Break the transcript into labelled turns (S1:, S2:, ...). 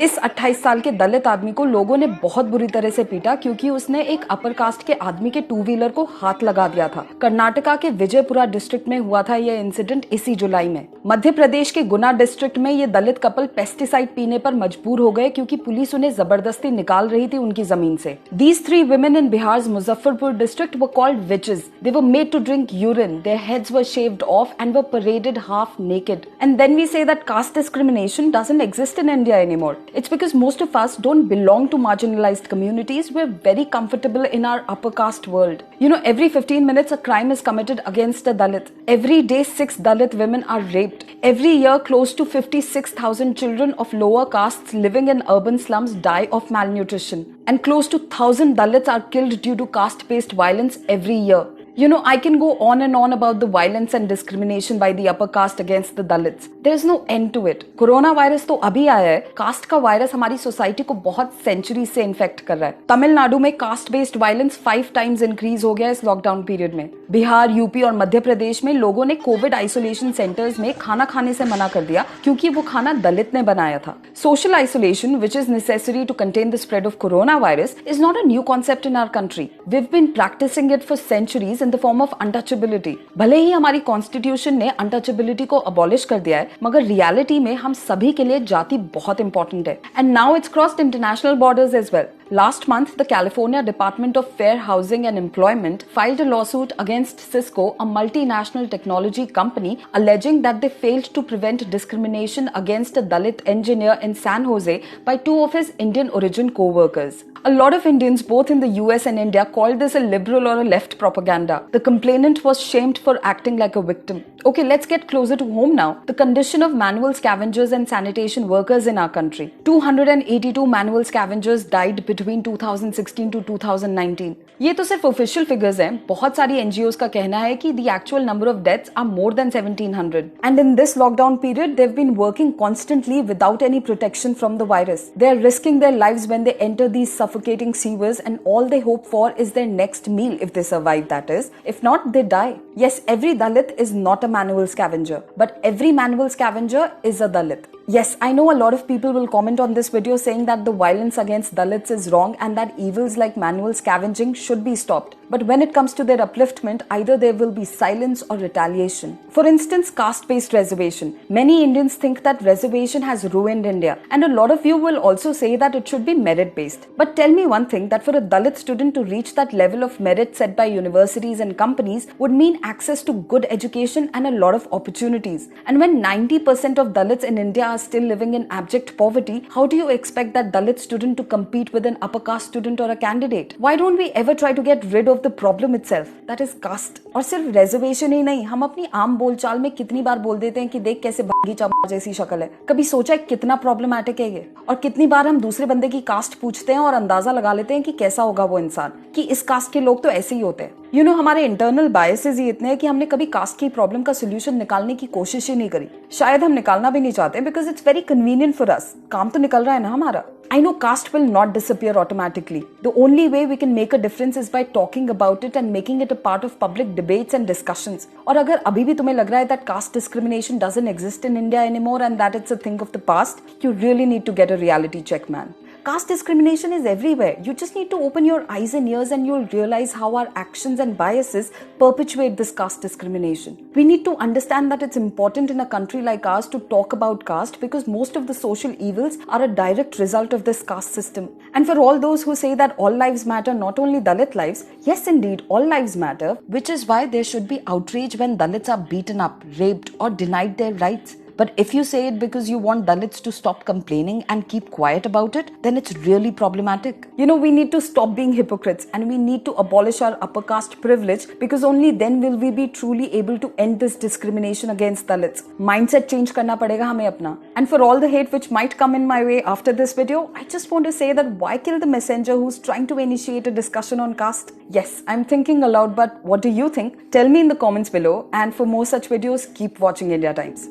S1: इस 28 साल के दलित आदमी को लोगों ने बहुत बुरी तरह से पीटा क्योंकि उसने एक अपर कास्ट के आदमी के 2 व्हीलर को हाथ लगा दिया था। कर्नाटका के विजयपुरा डिस्ट्रिक्ट में हुआ था यह इंसिडेंट इसी जुलाई में। मध्य प्रदेश के गुना डिस्ट्रिक्ट में ये दलित कपल पेस्टिसाइड पीने पर मजबूर हो गए क्योंकि पुलिस उन्हें जबरदस्ती निकाल रही थी उनकी जमीन से। These 3 women in Bihar's Muzaffarpur district were called witches. They were made to drink urine. Their heads were shaved off and were paraded half naked. And then we say that caste discrimination doesn't exist in India anymore. It's because most of us don't belong to marginalized communities. We're very comfortable in our upper caste world. You know, every 15 minutes a crime is committed against a Dalit. Every day 6 Dalit women are raped. Every year close to 56,000 children of lower castes living in urban slums die of malnutrition. And close to 1,000 Dalits are killed due to caste-based violence every year. You know, I can go on and on about the violence and discrimination by the upper caste against the Dalits. There is no end to it. Corona virus तो अभी आया है, cast का virus हमारी society को बहुत century से infect कर रहा है। तमिलनाडु में caste based violence 5 times increase हो गया इस लॉकडाउन पीरियड में। बिहार, यूपी और मध्य प्रदेश में लोगों ने कोविड आइसोलेशन सेंटर्स में खाना खाने से मना कर दिया क्योंकि वो खाना दलित ने बनाया था। Social isolation, which is necessary to contain the spread of coronavirus, is not a new concept in our country. We've been practicing it for centuries in the form of untouchability. भले ही हमारी कॉन्स्टिट्यूशन ने untouchability को abolish कर दिया है, मगर reality में हम सभी के लिए जाति बहुत इंपॉर्टेंट है। And now it's crossed international borders as well. Last month, the California Department of Fair Housing and Employment filed a lawsuit against Cisco, a multinational technology company, alleging that they failed to prevent discrimination against a Dalit engineer in San Jose by 2 of his Indian origin co-workers. A lot of Indians, both in the US and India, called this a liberal or a left propaganda. The complainant was shamed for acting like a victim. Okay, let's get closer to home now. The condition of manual scavengers and sanitation workers in our country. 282 manual scavengers died between 2016 to 2019. ये तो सिर्फ official figures हैं। बहुत सारी NGOs का कहना है कि the actual number of deaths are more than 1700. And in this lockdown period, they've been working constantly without any protection from the virus. They are risking their lives when they enter these suffocating sewers, and all they hope for is their next meal if they survive, that is. If not, they die. Yes, every Dalit is not a manual scavenger, but every manual scavenger is a Dalit. Yes, I know a lot of people will comment on this video saying that the violence against Dalits is wrong and that evils like manual scavenging should be stopped. But when it comes to their upliftment, either there will be silence or retaliation. For instance, caste-based reservation. Many Indians think that reservation has ruined India, and a lot of you will also say that it should be merit-based. But tell me one thing, that for a Dalit student to reach that level of merit set by universities and companies would mean access to good education and a lot of opportunities. And when 90% of Dalits in India are still living in abject poverty, how do you expect that Dalit student to compete with an upper caste student or a candidate? Why don't we ever try to get rid of the problem itself, that is caste? और सिर्फ reservation ही नहीं, हम अपनी आम बोलचाल में कितनी बार बोल देते हैं कि देख कैसे भागी चामा जैसी शक्ल है। कभी सोचा है कितना प्रॉब्लमैटिक है ये? और कितनी बार हम दूसरे बंदे की कास्ट पूछते हैं और अंदाजा लगा लेते हैं कि कैसा होगा वो इंसान, कि इस कास्ट के लोग तो ऐसे ही होते हैं। You know, हमारे इंटरनल बायसेस ही इतने हैं कि हमने कभी कास्ट की प्रॉब्लम का सोल्यूशन निकालने की कोशिश ही नहीं करी। शायद हम निकालना भी नहीं चाहते because it's very convenient for us. काम तो निकल रहा है ना हमारा। I know caste will not disappear automatically. The only way we can make a difference is by talking about it and making it a part of public debates and discussions. और अगर अभी भी तुम्हें लग रहा है that caste discrimination doesn't exist in India anymore and that it's a thing of the past, you really need to get a reality check, man. Caste discrimination is everywhere. You just need to open your eyes and ears and you'll realize how our actions and biases perpetuate this caste discrimination. We need to understand that it's important in a country like ours to talk about caste because most of the social evils are a direct result of this caste system. And for all those who say that all lives matter, not only Dalit lives, yes indeed, all lives matter, which is why there should be outrage when Dalits are beaten up, raped or denied their rights. But if you say it because you want Dalits to stop complaining and keep quiet about it, then it's really problematic. You know, we need to stop being hypocrites and we need to abolish our upper caste privilege because only then will we be truly able to end this discrimination against Dalits. Mindset change करना पड़ेगा हमें अपना. And for all the hate which might come in my way after this video, I just want to say that why kill the messenger who's trying to initiate a discussion on caste? Yes, I'm thinking aloud, but what do you think? Tell me in the comments below, and for more such videos, keep watching India Times.